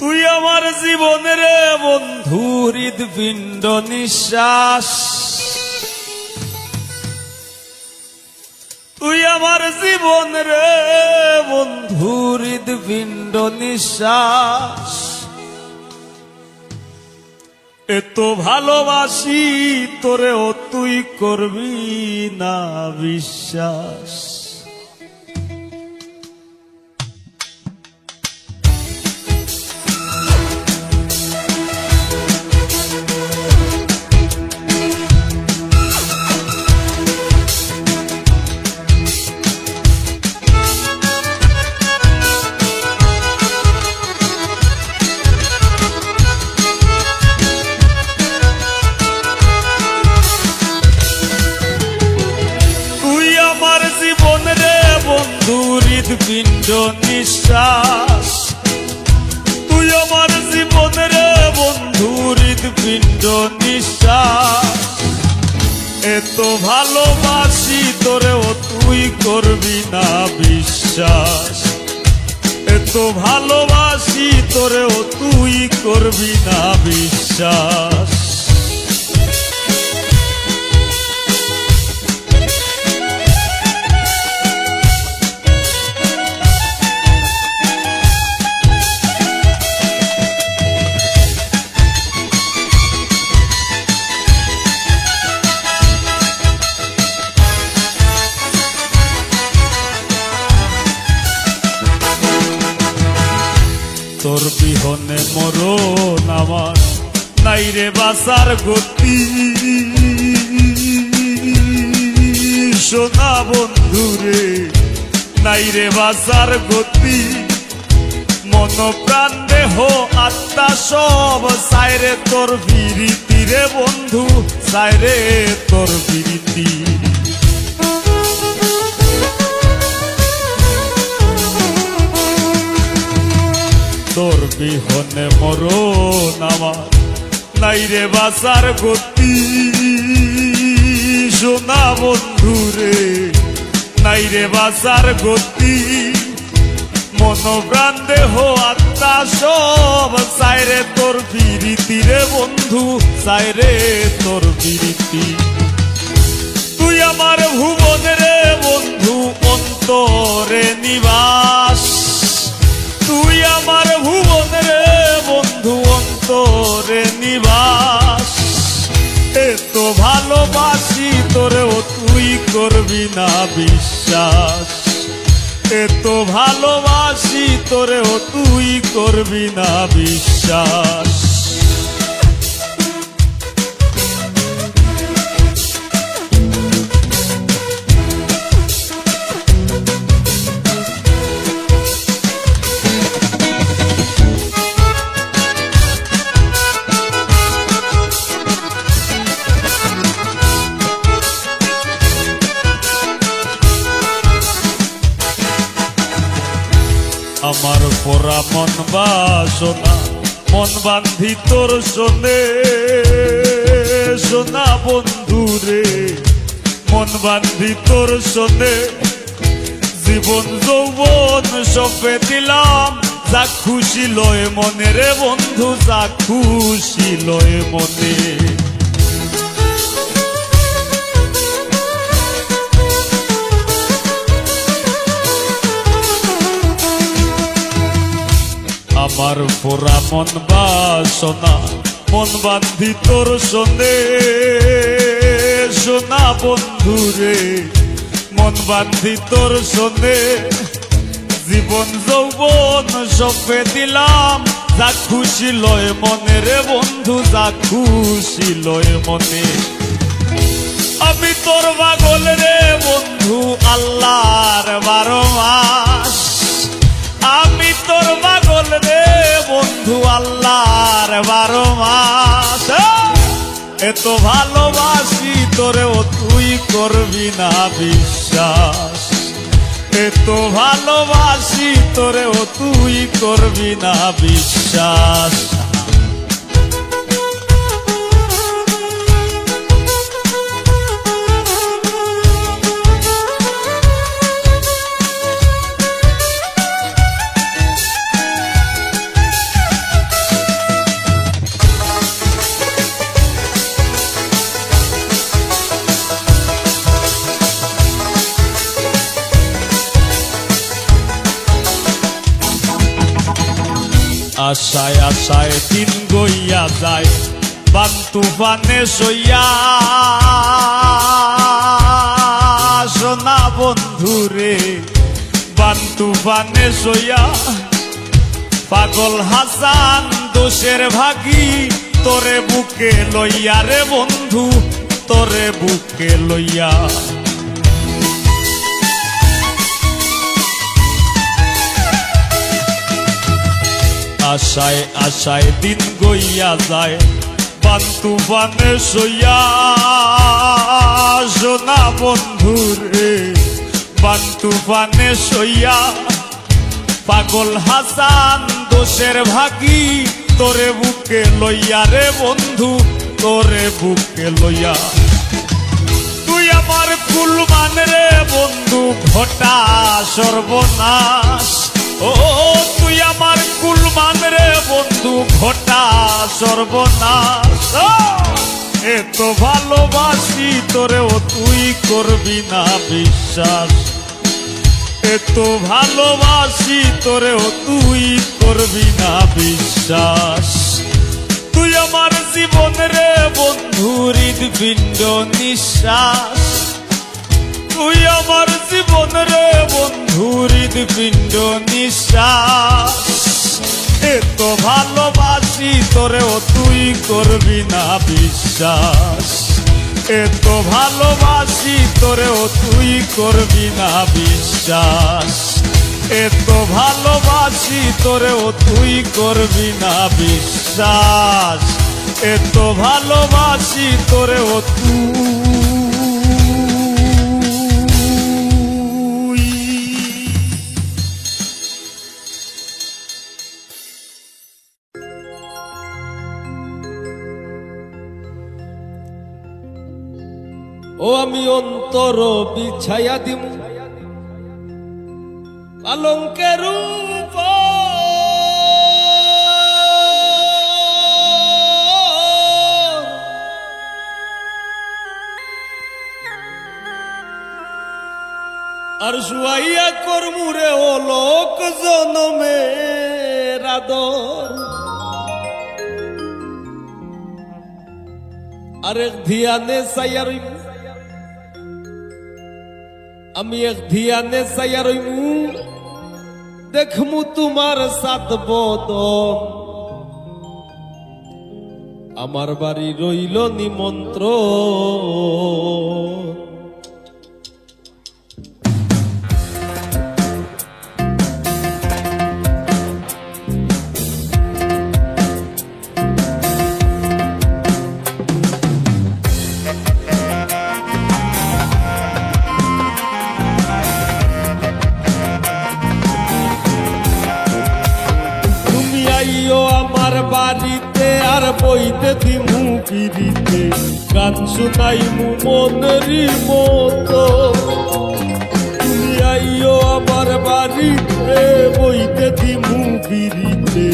তুই আমার জীবনের বন্ধু, হৃদপিণ্ড নিঃশ্বাস। তুই আমার জীবনের বন্ধু, হৃদপিণ্ড নিঃশ্বাস। এত ভালোবাসি তোরেও তুই করবি না বিশ্বাস। হৃদপিণ্ড নিঃশ্বাস। তুই আমার জীবনের বন্ধু, হৃদপিণ্ড নিঃশ্বাস। এত ভালোবাসি তোরেও তুই করবি না বিশ্বাস। এত ভালোবাসি তোরেও তুই করবি না বিশ্বাস। তোর বিহনে মরণ আমার, নাই রে বাঁচার গতি। সোনা বন্ধু রে, নাই রে বাঁচার গতি। মন প্রাণ দেহ আত্মা সব চায় রে তোর বিরীতি রে বন্ধু, চায় রে তোর বিরীতি। তোর বিহনে মরণ আমার, নাই রে বাঁচার গতি। সোনা বন্ধু রে, নাই রে বাঁচার গতি। মন প্রাণ দেহ আত্মা সব চায় রে তোর বিরীতি রে বন্ধু, চায় রে তোর বিরীতি। তুই আমার ভুবনের বন্ধু, অন্তরে নিবাস। তুই আমার ভুবনের বন্ধু, অন্তরে নিবাস। এত ভালোবাসি তোরেও তুই করবি না বিশ্বাস। এত ভালোবাসি তোরেও তুই করবি না বিশ্বাস। আমার পোড়া মন বাসনা, মন বান্ধি তোর শোনে। সোনা বন্ধু রে, মন বান্ধি তোর শোনে। জীবন যৌবন সপে দিলাম, যা খুশি লয় মনে রে বন্ধু, যা খুশি লয় মনে। আমার পোড়া মন বাসনা, মন বান্ধি তোর শোনে। সোনা বন্ধু রে, মন বান্ধি তোর শোনে। জীবন যৌবন সপে দিলাম, যা খুশি লয় মনে রে বন্ধু, যা খুশি লয় মনে। আমি তোর পাগল রে বন্ধু, আল্লাহর 12 মাস। আমি তোর পাগল রে বন্ধু, আল্লাহর 12 মাস। এত ভালোবাসি তোরেও তুই করবি না বিশ্বাস। এত ভালোবাসি তোরেও তুই করবি না বিশ্বাস। আশায় আশায় দিন গইয়া যায় বান তুফানে সইয়া সোনা বন্ধুরে বান তুফানে সইয়া পাগল হাসান দোষের ভাগী তোরে বুকে লইয়া রে বন্ধু তোরে বুকে লইয়া আশায় আশায় দিন গইয়া যায় বান তুফানে সইয়া সোনা বন্ধুরে বান তুফানে সইয়া পাগল হাসান দোষের ভাগী তোরে বুকে লইয়া রে বন্ধু তোরে বুকে লইয়া তুই আমার কুলমান রে বন্ধু ঘটা সর্বনাশ ও তুই আমার কুলমান রে বন্ধু ঘটা সর্বনাশ এত ভালোবাসি তোরেও তুই করবি না বিশ্বাস এত ভালোবাসি তোরেও তুই করবি না বিশ্বাস তুই আমার জীবন রে বন্ধু হৃদপিণ্ড নিঃশ্বাস তুই আমার জীবন রে বন্ধু হৃদপিণ্ড নিঃশ্বাস এত ভালোবাসি তোরেও তুই করবি না বিশ্বাস এত ভালোবাসি তোরেও তুই করবি না বিশ্বাস এত ভালোবাসি তোরেও তুই করবি না বিশ্বাস এত ভালোবাসি তোরেও তুই ও আমি অন্তর বিছায়া দিমু পালঙ্কের আর শুয়াইয়া করমুরে ও লোক জনমের আদর আরেক ধিয়ানে চাইয়া রইমু আমি এক ধিয়ানে চাইয়া রইমু দেখমু তোমার সাত বদন আমার বাড়ি রইল নিমন্ত্রণ বাড়িতে আর বইতে দিমু পিড়িতে গান শুনাইমু মনেরই মতো তুমি আইও আমার বাড়িতে বইতে দিমু পিড়িতে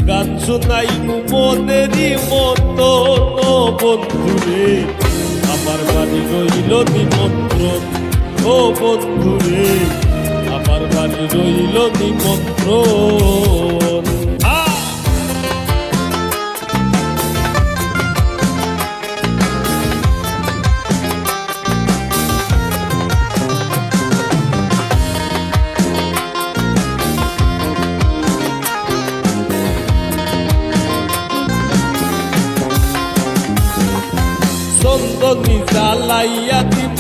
গান শুনাইমু মনেরই মতো বন্ধুরে আমার বাড়ি রইল নিমন্ত্রণ ও বন্ধুরে আমার বাড়ি রইল নিমন্ত্রণ চন্দনী জ্বালাইয়া দিম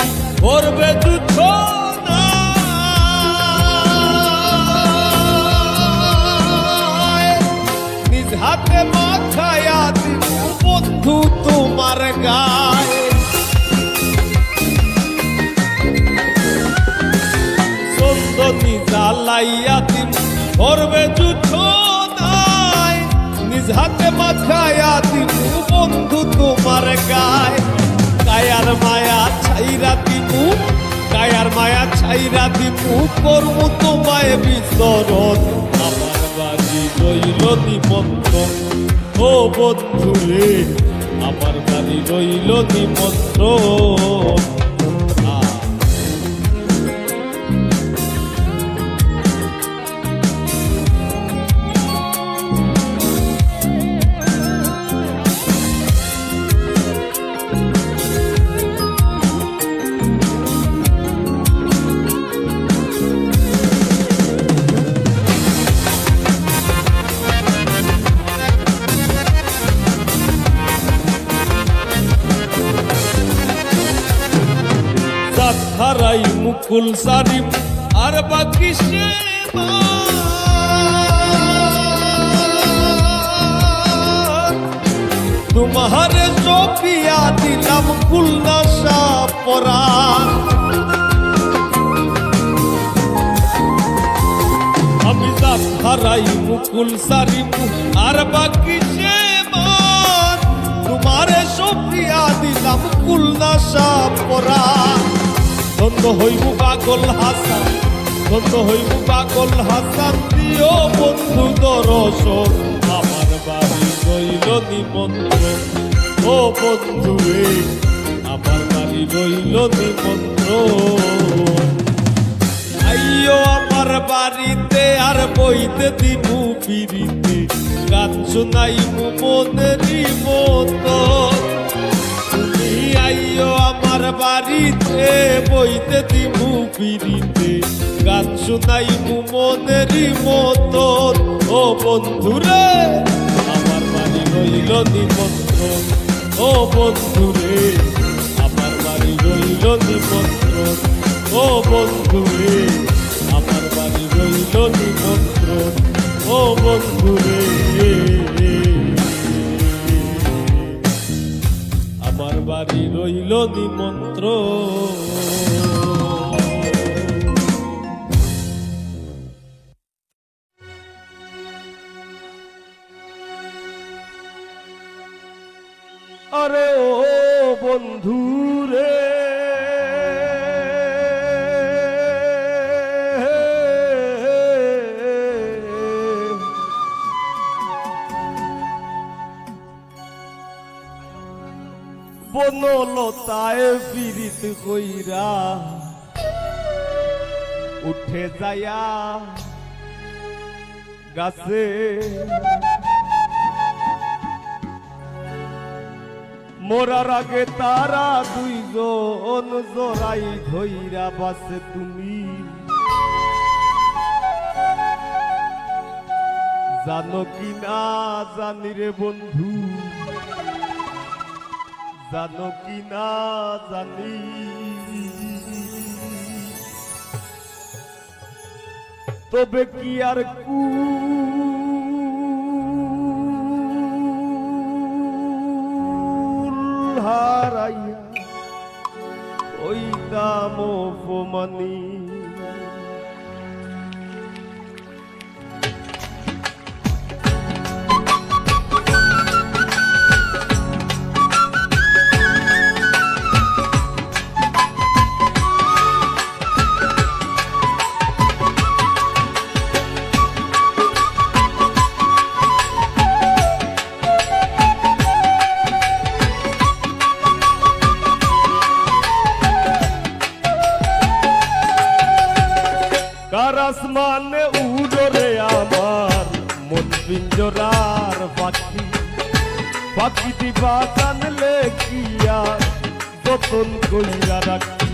করবে যুদ্ধ নিজ হাতে মাথায়া দিম বন্ধু তোমার গায়ে চন্দনী জ্বালাইয়া দিম করবে যুদ্ধ নিজ হাতে মাথায়া দিম বন্ধু তোমার গায়ে কায়ার মায়া ছাইরা দিমু কায়ার মায়া ছাইরা দিমু করমু তোমায় বিচরণ আমার বাড়ি রইল নিমন্ত্রণ ও বন্ধুরে আমার বাড়ি রইল নিমন্ত্রণ হারাই মুকুল সারিম আর বাকি সে তোমারে সপিয়া দিলাম কুলনাশা পরাণ আমি জাত হারাই মুকুল সারিম আর বাকি সে তোমারে সপিয়া দিলাম কুলনাশা পরাণ ধন্য হইব পাগল হাসান ধন্য হইব পাগল হাসান দিও বন্ধু দর্শন আমার বাড়ি রইল নিমন্ত্রণ ও বন্ধু রে আমার বাড়ি রইল নিমন্ত্রণ আইও আমার বাড়িতে আর বইতে দিব পিড়িতে গান শোনাইবো মনেরই মতো তুমি আইও আমার বাড়িতে বইতে দিব পিড়িতে গান শোনাইবো মনেরই মতো ও বন্ধুরে আমার বাড়ি রইল নিমন্ত্রণ ও বন্ধুরে আমার বাড়ি রইল নিমন্ত্রণ ও বন্ধুরে আমার বাড়ি রইল নিমন্ত্রণ ও বন্ধুরে আমার বাড়ি রইল নিমন্ত্রণ আরে ও বন্ধু রে বনলতায় পীড়িত কইরা উঠে যায়া গাছে মোরার আগে তারা দুইজন জোড়াই ধইরা বাসে তুমি জানো কি না জানি রে বন্ধু জানো কি না জানি তবে কি আর হারাইয়া ওই দাম অপমানি আসমানে উড়রে আমার মন পিঞ্জরার পাখি পাখি দিবা জানলে কি আর যতন কইরা রাখি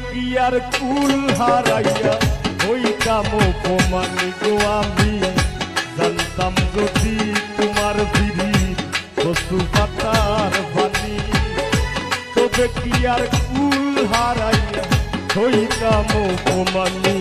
কি আর কুল হারাইয়া ওই কাম অপমানি গো আমি জানতাম যদি তোমার বিড়ি বস্তু পাতার বাণী তবে কি আর কুল হারাইয়া ওই কাম অপমানি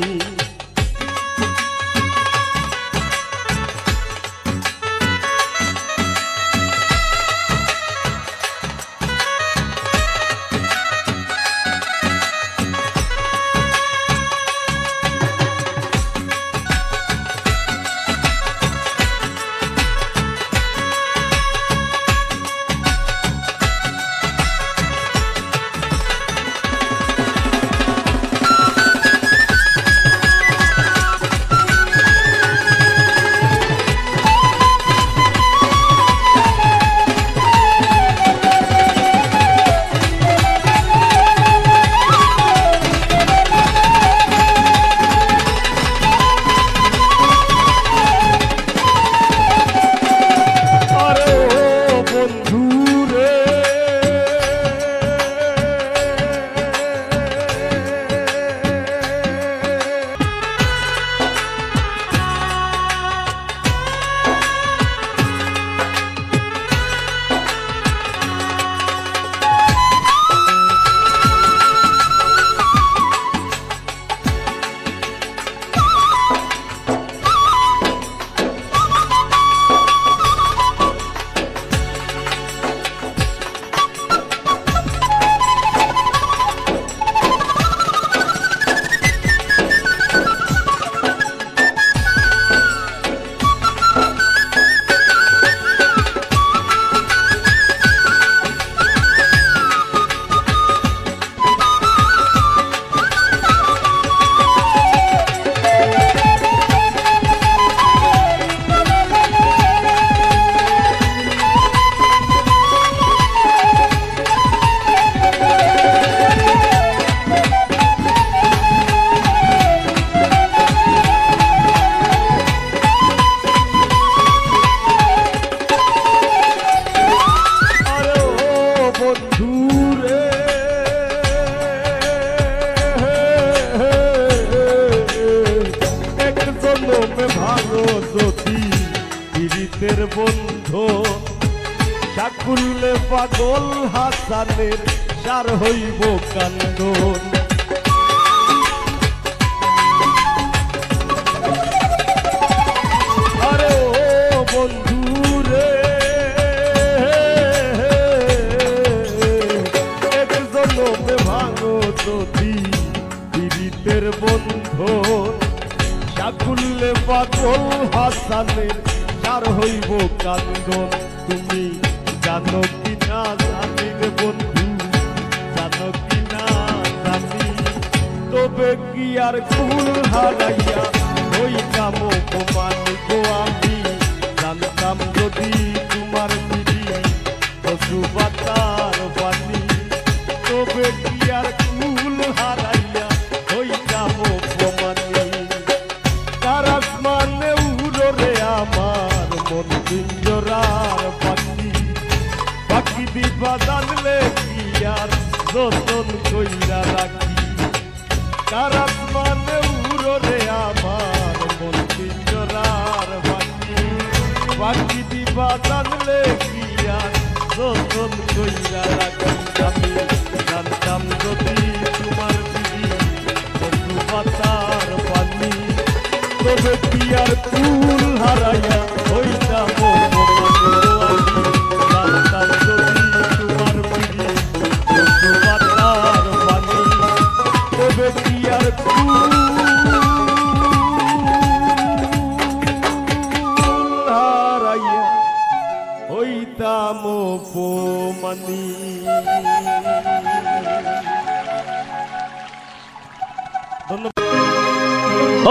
যদি পীড়িতের বন্ধু সাকুল্যে পাগল হাসানের সার হইব কান্দন আরে ও বন্ধু রে এক জনমে ভাঙো যদি পীড়িতের বন্ধু সাকুল্যে পাগল হাসানের সার হইব কান্দন তুমি জানো কি না জানি রে বন্ধু জানো কি না জানি তবে কি আর কুল হারাইয়া হইতাম অপমান গো আমি জানতাম যদি তোমার বিধি পশু বাতার বাণী তবে কি আর কুল হারাইয়া হইতাম অপমানী তার আসমানে উড়রে আমার মন পিঞ্জরার পাখি পাখি দিবা জানলে কি আর যতন কইরা রাখি তার আসমানে উড়রে আমার মন পিঞ্জরার পাখি পাখি দিবা জানলে কি আর যতন কইরা রাখি আমি জানতাম যদি তোমার দিদি পশু পাতার পানি তবে কি আর কুল হারাইয়া হইতাম জানতাম যদি তোমার বিধি পশু পাতার পানি তবে কি আর কুল হারাইয়া হইতাম অপমানী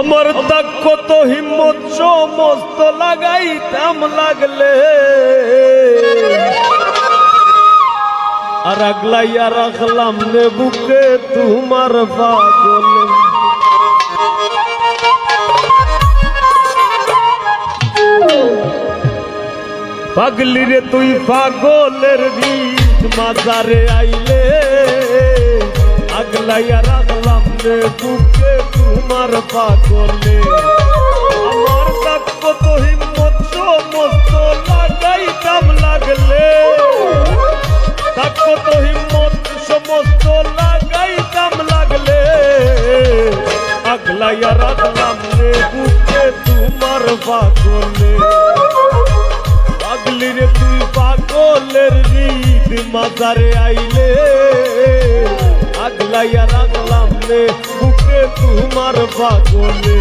আমার তাক কত হিম্মত সমস্ত লাগাইতাম লাগলে আর আগলাইয়া রাখলাম নে বুকে তোমার পাগলে পাগলি রে তুই পাগলের রিত মাজারে আইলে আগলাইয়া রাখলাম নে বুকে তোমার পাগলে আমার তাক কত হিম্মত সমস্ত লাগাইতাম লাগলে তাক কত হিম্মত সমস্ত লাগাইতাম লাগলে আগলাইয়া রাখলাম নে বুকে তোমার পাগলে পাগলি রে তুই পাগলের রিদ মাজারে আইলে আগলাইয়া রাখলাম রে বুকে তোমার পাগলে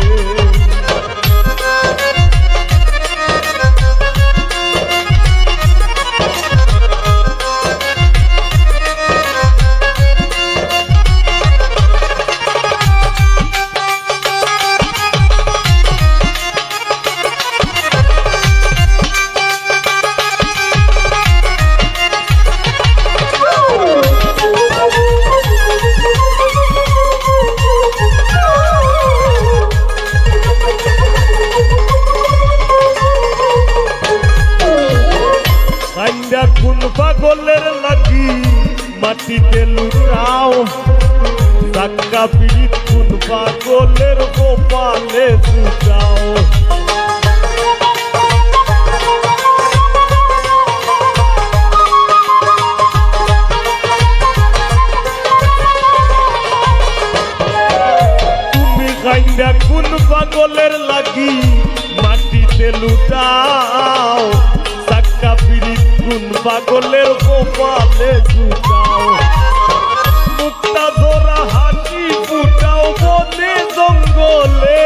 কোন পাগলের লাগি মাটিতে লুটাও টাকা পিড়িত কোন পাগলের গোপালে জুটাও তুমি কাইন্দা কোন পাগলের লাগি মাটিতে লুটাও টাকা পিড়িত কোন পাগলের গোপালে জুটাও মুক্তা ধরা হাসি ফুটাও বনে জঙ্গলে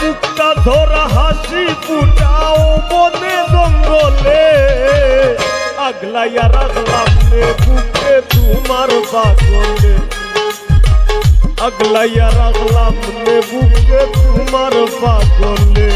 মুক্তা ধরা হাসি ফুটাও বনে জঙ্গলে আগলাইয়া রাখলাম রে বুকে তোমার পাগলে আগলাইয়া রাখলাম রে বুকে তোমার পাগলে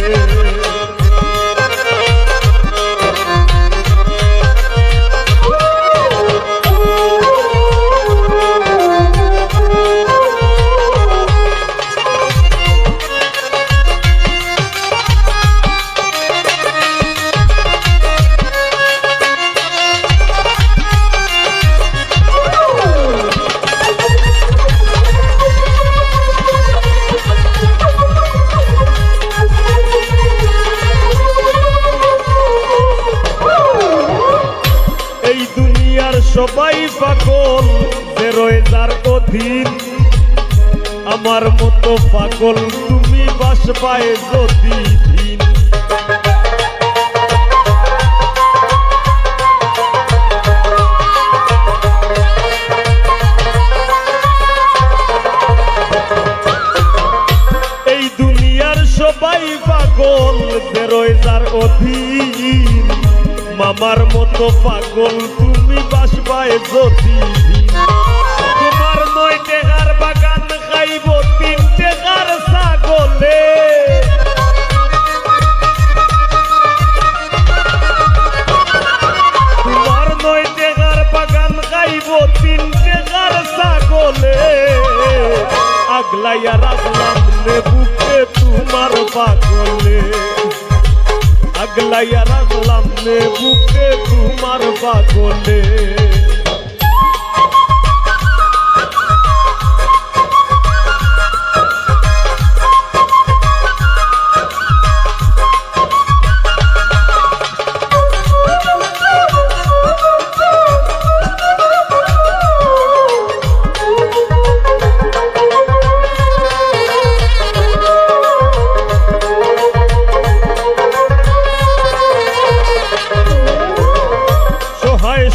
সবাই পাগল যে রয়ে যার অধীন আমার মতো পাগল তুমি বাসবায় যদি দিন এই দুনিয়ার সবাই পাগল যে রয়ে যার অধীন মামার মতো পাগল তুমি বাসবায় যদি তোমার 9 টাকার বাগান খাইব 3 টাকার ছাগলে তোমার 9 টাকার বাগান খাইব 3 টাকার ছাগলে আগলাইয়া রাখলাম বুকে তোমার পাগলে আগলাইয়া রাখলাম বুকে তোমার পাগলে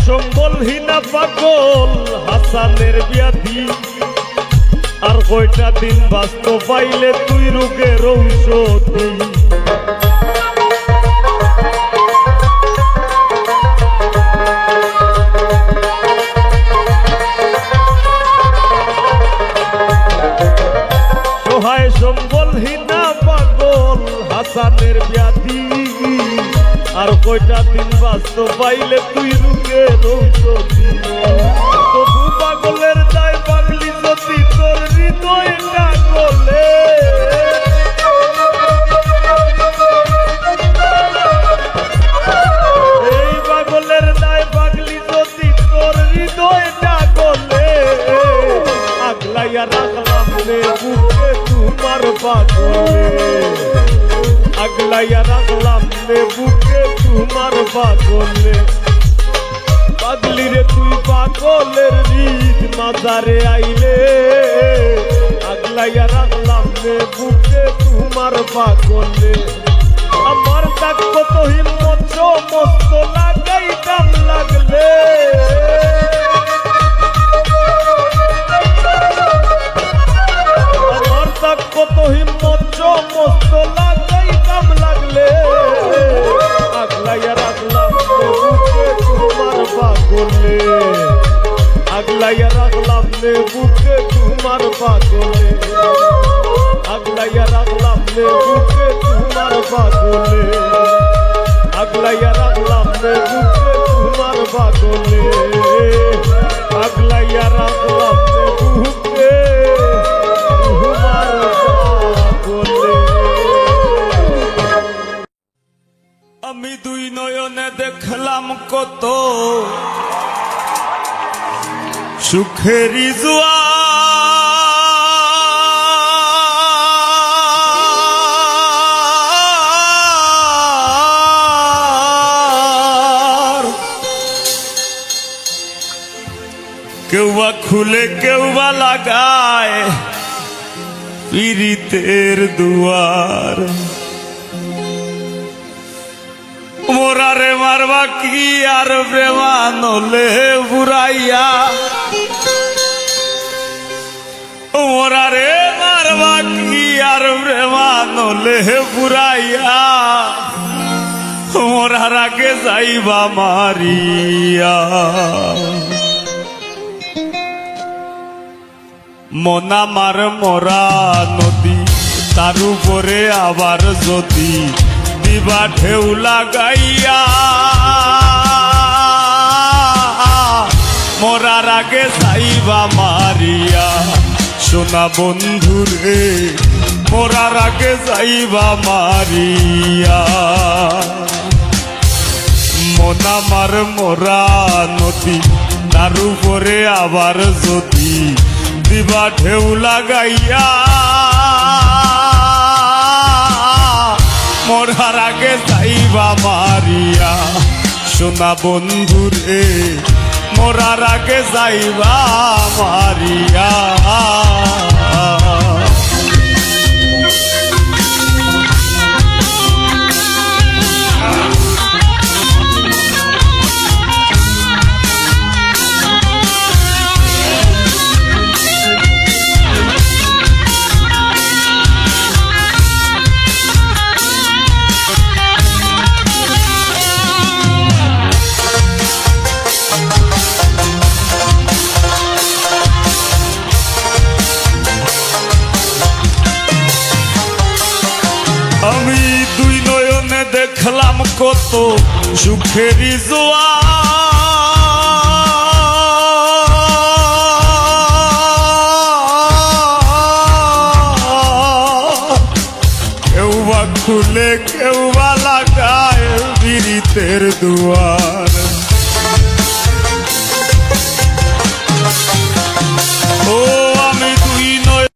সম্বলহীনা পাগল হাসানের ব্যাধি আর কয়টা দিন বাঁচতে পাইলে তুই রোগের ঔষধি সহায় সম্বলহীনা পাগল হাসানের ব্যাধি আর কয়টা দিন বাঁচতে পাইলে তুই রোগের ঔষধি তবু পাগলের দায় পাগলি যদি তোর হৃদয়টা গলে এই পাগলের দায় পাগলি যদি তোর হৃদয়টা গলে আগলাইয়া রাখলাম বুকে তোমার পাগলে আগলাইয়া রাখলাম বুকে তোমার পাগলে পাগলি রে তুই পাগলের হৃদ মাজারে আইলে আগলাইয়া রাখলাম বুকে তোমার পাগলে আমার তাক কত হিম্মত সমস্ত লাগাইতাম লাগলে আমার তাক কত হিম্মত সমস্ত লাগাইতাম লাগলে আগলাইয়া রাখলাম বুকে তোমার পাগলে আগলাইয়া রাখলাম বুকে তোমার পাগলে আগলাইয়া রাখলাম বুকে তোমার পাগলে আগলাইয়া রাখলাম বুকে তোমার পাগলে আগলাইয়া রাখলাম বুকে তোমার পাগলে আমি দুই নয়নে দেখলাম কত সুখেরি জোয়ার কেউ বা খুলে কেউ বা লাগায় পীড়িতের দুয়ার মোরারে মারবা কি আর প্রেমানলে বুড়াইয়া মোরারে মারবা কি আর প্রেমানলে বুড়াইয়া মোরার আগে যাইবা মারিয়া মনা মার মরা নদী তার উপরে আবার যদি দিবা ঢেউ লাগাইয়া মরার আগে যাইবা মারিয়া সোনা বন্ধুরে মরার আগে যাইবা মারিয়া মনা মার মরা নদী তার উপরে আবার যদি দিবা ঢেউ লাগাইয়া মরার আগে যাইবা মারিয়া সোনা বন্ধুরে মরার আগে যাইবা মারিয়া। আমি দুই নয়নে দেখলাম কত সুখেরই জোয়ার, কেউ বা খুলে কেউ বা লাগায় বিরিতের দুয়ার। ও আমি দুই নয়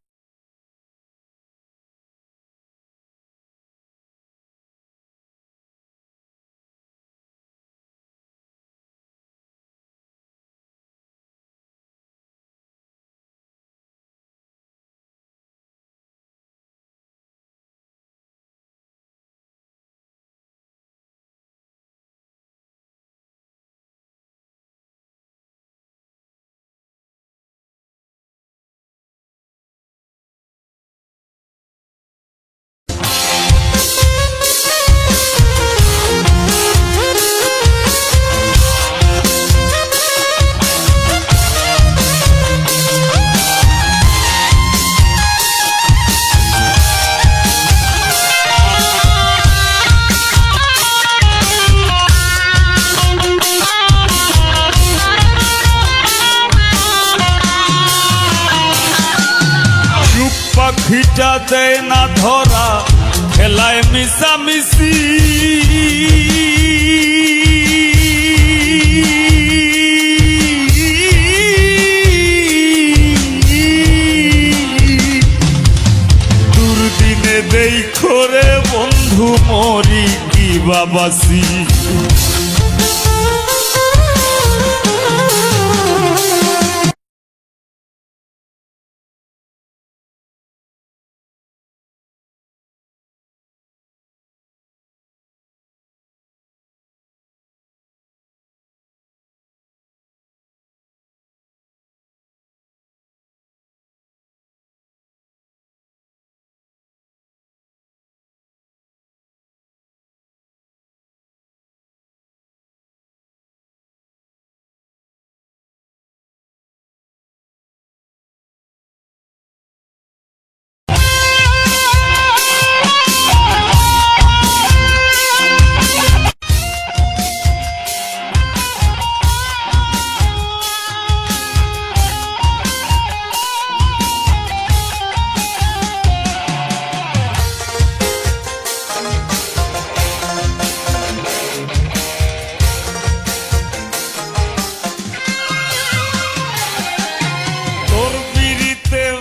পাখিটা দেয় না ধরা, খেলায় মিশামিশি। দুর্দিনে দেই করে বন্ধু মরি কি বাবাসি।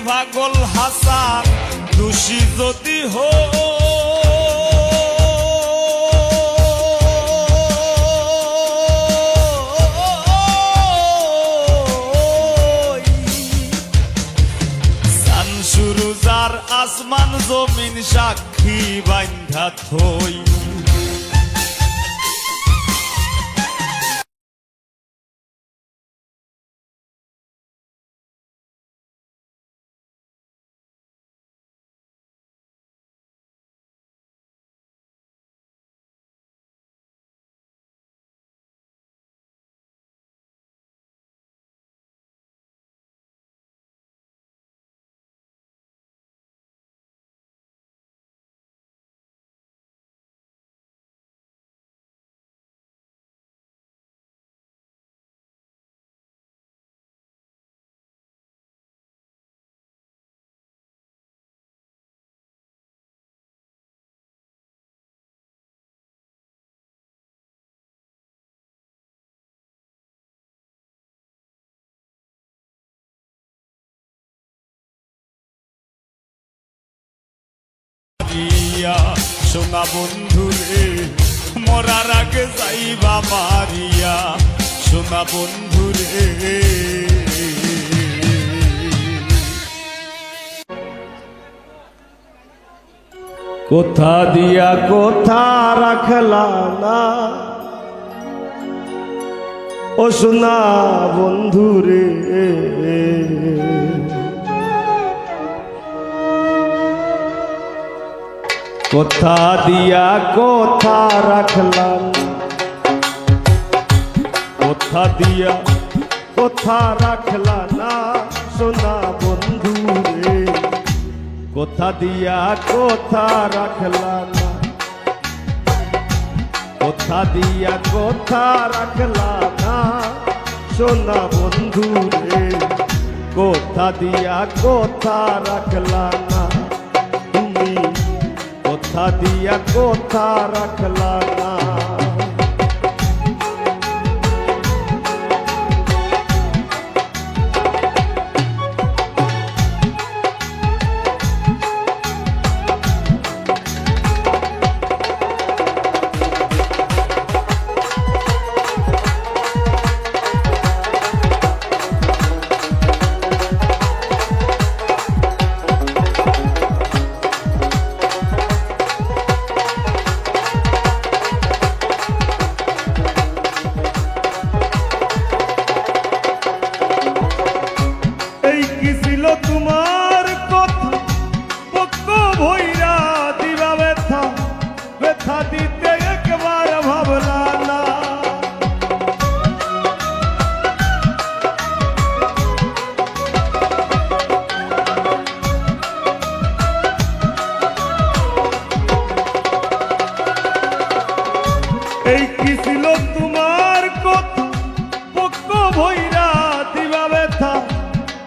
পাগল হাসান দোষী যদি শামসুরুজার আসমান জমিন সাক্ষী বান্ধা থই। সোনা বন্ধু রে মরার আগে যাইবা মারিয়া। সোনা বন্ধুরে। কোথা দিয়া কোথা রাখলা না ও সোনা বন্ধুরে, কোথা দিয়া কোথা রাখলাম, কোথা দিয়া কোথা রাখলা না সোনা বন্ধুরে, কোথা দিয়া কোথা রাখলা না, কোথা দিয়া কোথা রাখলা না সোনা বন্ধুরে, কোথা দিয়া কোথা রাখলা না তুমি, কোথা দিয়া কোথা রাখলা না। তোমার কথা পক্ষ ভৈরা দিবা ব্যথা, ব্যথা দিতে একবার ভাবলা না, এই কি ছিল তোমার কথা পক্ষ ভৈরা দিবা ব্যথা,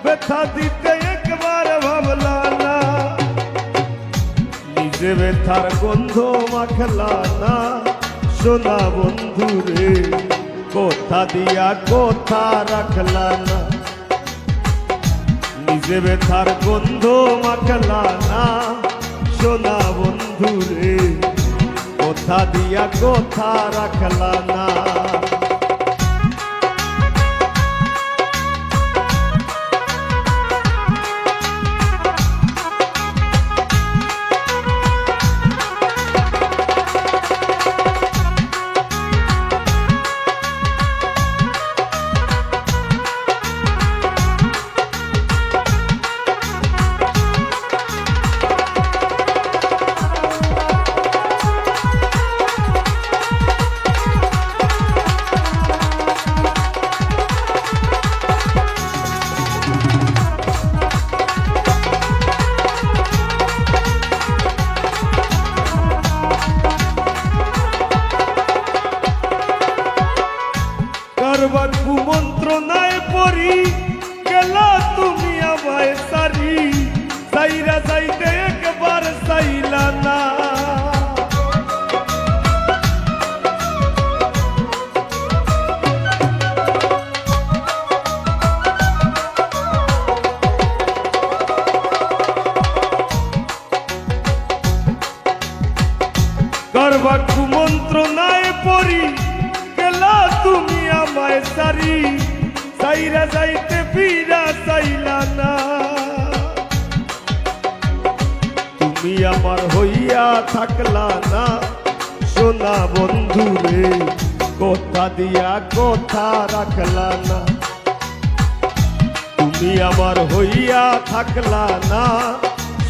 ব্যথা দিতে একবার ভাবলা না, নিজে ব্যথার গন্ধ মাখলা না সোনা বন্ধুরে, কোথা দিয়া কোথা রাখলা না, নিজে ব্যথার গন্ধ মাখলা না সোনা বন্ধুরে, কোথা দিয়া কোথা রাখলা না। কারবার কুমন্ত্রণায় পড়ি গেলা তুমি আমায় সারি, সাইরা যাইতে একবার চাইলা না, কারবার কুমন্ত্রণায় পড়ি গেলা তুমি আমায় সারি, সাইরা যাইতে ফিরা চাইলা না, তুমি আমার হইয়া থাকলা না সোনা বন্ধুরে, কোথা দিয়া কোথা রাখলা না, তুমি আমার হইয়া থাকলা না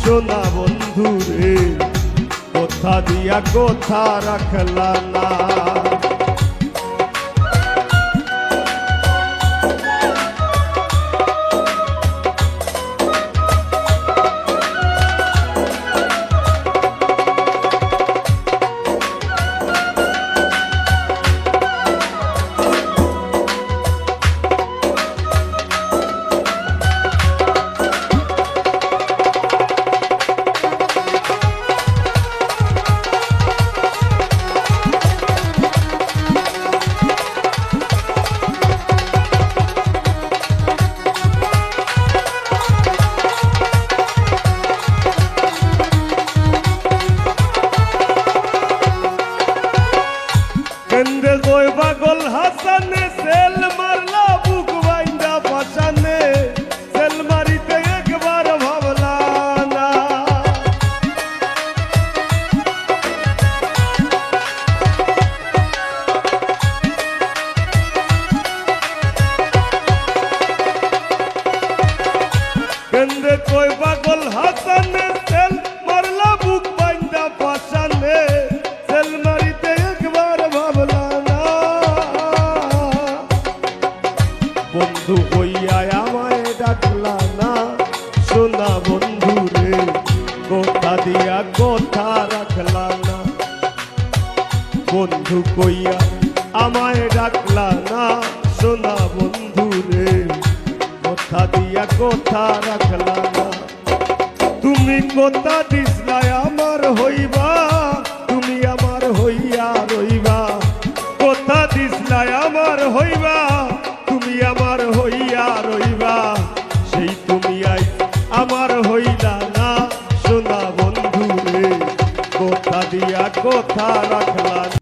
সোনা বন্ধুরে, কোথা দিয়া কোথা রাখলা না। কেন্দে কই পাগল হাসানে সেল মারলা বুক বাইন্দা পাশানে সেল মারিতে একবার ভাবলা না কেন্দে কই পাগল হাসানে সেল মারলা বুক বাইন্দা পাশানে সেল মারিতে একবার ভাবলা না বন্ধু হইয়া আমায় ডাকলা না সোনা বন্ধু রে কথা দিয়া কথা রাখলা না বন্ধু কইয়া আমায় ডাকলা না সোনা বন্ধু রে কথা দিয়া কথা রাখলা না তুমি কথা দিসলাই আমার হইবা তুমি আমার হইয়া রইবা কথা দিসলাই আমার হইবা তুমি আমার হইয়া রইবা সেই তুমি আই আমার হইলা না সোনা বন্ধু রে কথা দিয়া কথা রাখ